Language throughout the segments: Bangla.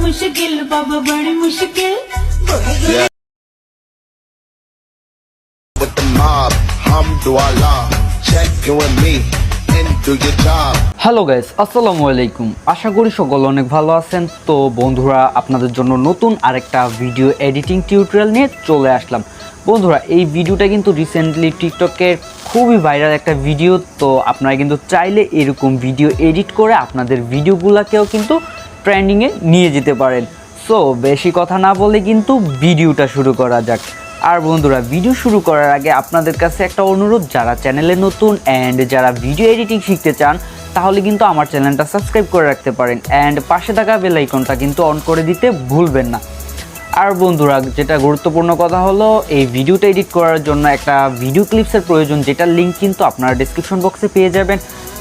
मुश्किल बाबा बड़ी मुश्किल with the mob, hamdulillah, check you and me, and do your job. Hello guys, আসসালামু আলাইকুম। আশা করি সকলে অনেক ভালো আছেন। তো বন্ধুরা, আপনাদের জন্য নতুন আরেকটা ভিডিও এডিটিং টিউটোরিয়াল নিয়ে চলে আসলাম। বন্ধুরা, এই ভিডিওটা কিন্তু রিসেন্টলি টিকটকের খুবই ভাইরাল একটা ভিডিও। তো আপনারা কিন্তু চাইলে এরকম ভিডিও এডিট করে আপনাদের ভিডিওগুলোকেও কিন্তু ট্রেন্ডিংয়ে নিয়ে যেতে পারেন। সো বেশি কথা না বলে কিন্তু ভিডিওটা শুরু করা যাক। আর বন্ধুরা, ভিডিও শুরু করার আগে আপনাদের কাছে একটা অনুরোধ, যারা চ্যানেলে নতুন অ্যান্ড যারা ভিডিও এডিটিং শিখতে চান তাহলে কিন্তু আমার চ্যানেলটা সাবস্ক্রাইব করে রাখতে পারেন অ্যান্ড পাশে থাকা বেল আইকনটা কিন্তু অন করে দিতে ভুলবেন না। আর বন্ধুরা, যেটা গুরুত্বপূর্ণ কথা হলো, এই ভিডিওটা এডিট করার জন্য একটা ভিডিও ক্লিপসের প্রয়োজন, যেটার লিঙ্ক কিন্তু আপনারা ডেসক্রিপশন বক্সে পেয়ে যাবেন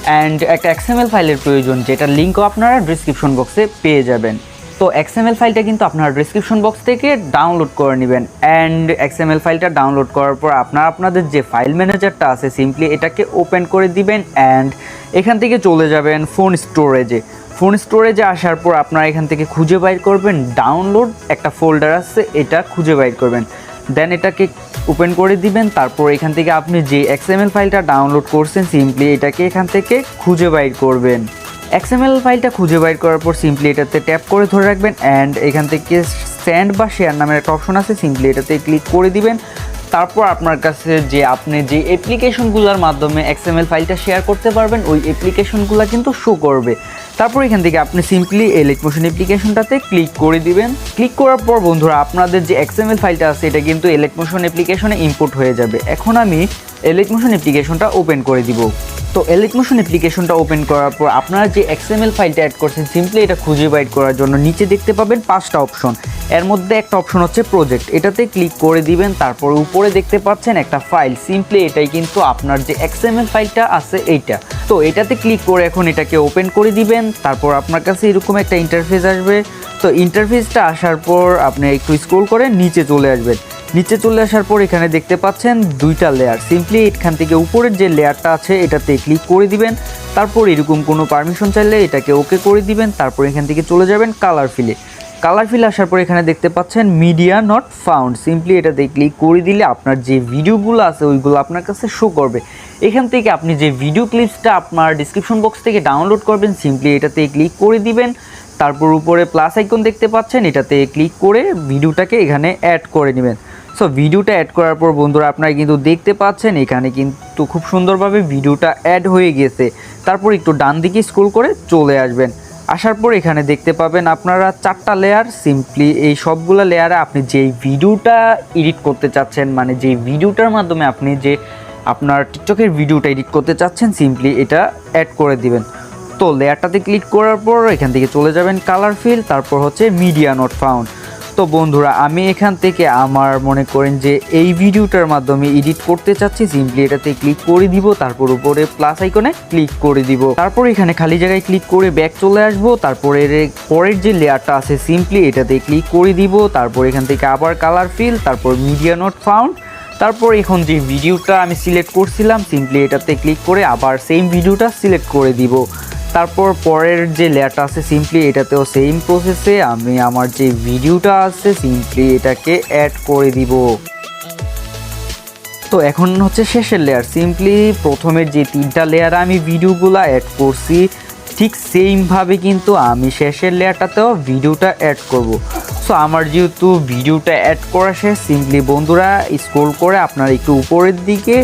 অ্যান্ড একটা XML ফাইলের প্রয়োজন, যেটার লিঙ্কও আপনারা ডেসক্রিপশন বক্সে পেয়ে যাবেন। তো XML ফাইলটা কিন্তু আপনারা ডেসক্রিপশন বক্স থেকে ডাউনলোড করে নেবেন অ্যান্ড XML ফাইলটা ডাউনলোড করার পর আপনারা আপনাদের যে ফাইল ম্যানেজারটা আছে সিম্পলি এটাকে ওপেন করে দিবেন অ্যান্ড এখান থেকে চলে যাবেন ফোন স্টোরেজে আসার পর আপনারা এখান থেকে খুঁজে বাইর করবেন ডাউনলোড একটা ফোল্ডার আছে, এটা খুঁজে বাইর করবেন, দেন এটাকে ওপেন করে দিবেন। তারপর এখান থেকে আপনি যে XML ফাইলটা ডাউনলোড করছেন সিম্পলি এটাকে এখান থেকে খুঁজে বাইর করবেন। XML ফাইলটা খুঁজে বাইর করার পর সিম্পলি এটাতে ট্যাপ করে ধরে রাখবেন অ্যান্ড এখান থেকে সেন্ড বা শেয়ার নামের একটা অপশন আছে, সিম্পলি এটাতে ক্লিক করে দিবেন। তারপর আপনার কাছে যে আপনি যে অ্যাপ্লিকেশনগুলোর মাধ্যমে XML ফাইলটা শেয়ার করতে পারবেন ওই অ্যাপ্লিকেশনগুলো কিন্তু শো করবে। তারপর এখান থেকে আপনি সিম্পলি Alight মোশন অ্যাপ্লিকেশনটাতে ক্লিক করে দিবেন। ক্লিক করার পর বন্ধুরা, আপনাদের যে XML ফাইলটা আছে এটা কিন্তু Alight মোশন অ্যাপ্লিকেশনে ইম্পোর্ট হয়ে যাবে। এখন আমি Alight মোশন অ্যাপ্লিকেশনটা ওপেন করে দিব। তো Alight মোশন অ্যাপ্লিকেশনটা ওপেন করার পর আপনারা যে XML ফাইলটা অ্যাড করছেন সিম্পলি এটা খুঁজে বাইর করার জন্য নিচে দেখতে পাবেন 5টা অপশন। এর মধ্যে একটা অপশন হচ্ছে প্রজেক্ট, এটাতে ক্লিক করে দিবেন। তারপর উপরে দেখতে পাচ্ছেন একটা ফাইল, সিম্পলি এটাই কিন্তু আপনার যে XML ফাইলটা আছে এইটা। তো এটাতে ক্লিক করে এখন এটাকে ওপেন করে দিবেন। তারপর আপনার কাছে এরকম একটা ইন্টারফেস আসবে। তো ইন্টারফেসটা আসার পর আপনি একটু স্ক্রল করে নিচে চলে আসবেন। নিচে চলে আসার পর এখানে দেখতে পাচ্ছেন 2টা লেয়ার, সিম্পলি এখান থেকে উপরের যে লেয়ারটা আছে এটাতে ক্লিক করে দিবেন। তারপর এরকম কোনো পারমিশন চাইলে এটাকে ওকে করে দিবেন। তারপর এখান থেকে চলে যাবেন কালার ফিলে আসার পর এখানে দেখতে পাচ্ছেন মিডিয়া নট ফাউন্ড, সিম্পলি এটাতে ক্লিক করে দিলে আপনার যে ভিডিওগুলো আছে ওইগুলো আপনার কাছে শো করবে। এখান থেকে আপনি যে ভিডিও ক্লিপসটা আপনার ডিসক্রিপশন বক্স থেকে ডাউনলোড করবেন সিম্পলি এটাতে ক্লিক করে দিবেন। তারপর উপরে প্লাস আইকন দেখতে পাচ্ছেন, এটাতে ক্লিক করে ভিডিওটাকে এখানে অ্যাড করে নেবেন। সো ভিডিওটা অ্যাড করার পর বন্ধুরা আপনারা কিন্তু দেখতে পাচ্ছেন এখানে কিন্তু খুব সুন্দরভাবে ভিডিওটা অ্যাড হয়ে গেছে। তারপর একটু ডান দিকে স্ক্রল করে চলে আসবেন। আসার পর এখানে দেখতে পাবেন আপনারা 4টা লেয়ার, সিম্পলি এই সবগুলো লেয়ারে আপনি যেই ভিডিওটা এডিট করতে চাচ্ছেন, মানে যেই ভিডিওটার মাধ্যমে আপনি যে আপনার টিকটকের ভিডিওটা এডিট করতে চাচ্ছেন সিম্পলি এটা অ্যাড করে দিবেন। তো লেয়ারটাতে ক্লিক করার পর এখান থেকে চলে যাবেন কালার ফিল, তারপর হচ্ছে মিডিয়া নট ফাউন্ড। তো বন্ধুরা, আমি এখান থেকে আমার মনে করেন যে এই ভিডিওটার মাধ্যমে এডিট করতে চাচ্ছি, সিম্পলি এটাতে ক্লিক করে দিব। তারপর উপরে প্লাস আইকনে ক্লিক করে দিব। তারপর এখানে খালি জায়গায় ক্লিক করে ব্যাক চলে আসবো। তারপরে পরের যে লেয়ারটা আছে সিম্পলি এটাতে ক্লিক করে দিব। তারপর এখান থেকে আবার কালার ফিল, তারপর মিডিয়া নট ফাউন্ড। তারপর এখন যে ভিডিওটা আমি সিলেক্ট করছিলাম সিম্পলি এটাতে ক্লিক করে আবার সেম ভিডিওটা সিলেক্ট করে দিব। তারপর পরের যে লেয়ারটা আছে সিম্পলি এটাতেও সেম প্রসেসে আমি আমার যে ভিডিওটা আছে সিম্পলি এটাকে অ্যাড করে দিব। তো এখন হচ্ছে শেষের লেয়ার, সিম্পলি প্রথমের যে 3টা লেয়ারে আমি ভিডিওগুলো অ্যাড করছি ঠিক সেইমভাবে কিন্তু আমি শেষের লেয়ারটাতেও ভিডিওটা অ্যাড করব। সো আমার যেহেতু ভিডিওটা অ্যাড করা শেষ, সিম্পলি বন্ধুরা স্ক্রল করে আপনারা একটু উপরের দিকে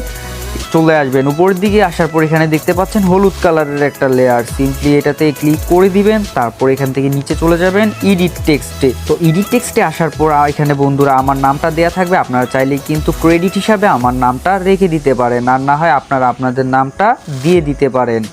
চলে আসবেন। উপরের দিকে আসার পর এখানে দেখতে পাচ্ছেন হলুদ কালারের একটা লেয়ার, সিম্পলি এটাতে ক্লিক করে দিবেন। তারপর এখান থেকে নিচে চলে যাবেন এডিট টেক্সটে। তো এডিট টেক্সটে আসার পর এখানে বন্ধুরা আমার নামটা দেওয়া থাকবে, আপনারা চাইলে কিন্তু ক্রেডিট হিসাবে আমার নামটা রেখে দিতে পারেন, আর না হয় আপনারা আপনাদের নামটা দিয়ে দিতে পারেন।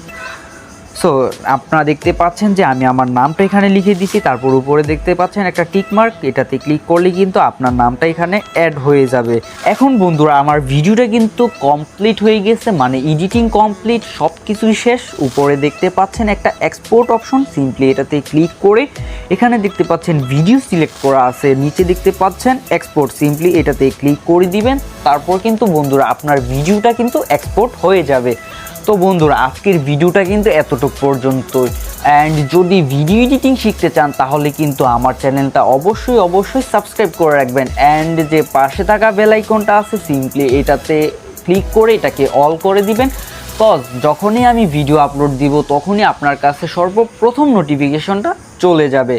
সো আপনারা দেখতে পাচ্ছেন যে আমি আমার নামটা এখানে লিখে দিছি। তারপর উপরে দেখতে পাচ্ছেন একটা টিক মার্ক, এটাতে ক্লিক করলে কিন্তু আপনার নামটা এখানে অ্যাড হয়ে যাবে। এখন বন্ধুরা আমার ভিডিওটা কিন্তু কমপ্লিট হয়ে গেছে, মানে এডিটিং কমপ্লিট, সব কিছুই শেষ। উপরে দেখতে পাচ্ছেন একটা এক্সপোর্ট অপশন, সিম্পলি এটাতে ক্লিক করে এখানে দেখতে পাচ্ছেন ভিডিও সিলেক্ট করা আছে, নিচে দেখতে পাচ্ছেন এক্সপোর্ট, সিম্পলি এটাতে ক্লিক করে দিবেন। তারপর কিন্তু বন্ধুরা আপনার ভিডিওটা কিন্তু এক্সপোর্ট হয়ে যাবে। তো তো বন্ধুরা আজকের ভিডিওটা কিন্তু এতটুকু পর্যন্তই। অ্যান্ড যদি ভিডিও এডিটিং শিখতে চান তাহলে কিন্তু আমার চ্যানেলটা অবশ্যই সাবস্ক্রাইব করে রাখবেন। অ্যান্ড যে পাশে থাকা বেল আইকনটা আছে সিম্পলি এটাতে ক্লিক করে এটাকে অল করে দিবেন। কজ যখনই আমি ভিডিও আপলোড দিব তখনই আপনার কাছে সর্বপ্রথম নোটিফিকেশনটা চলে যাবে।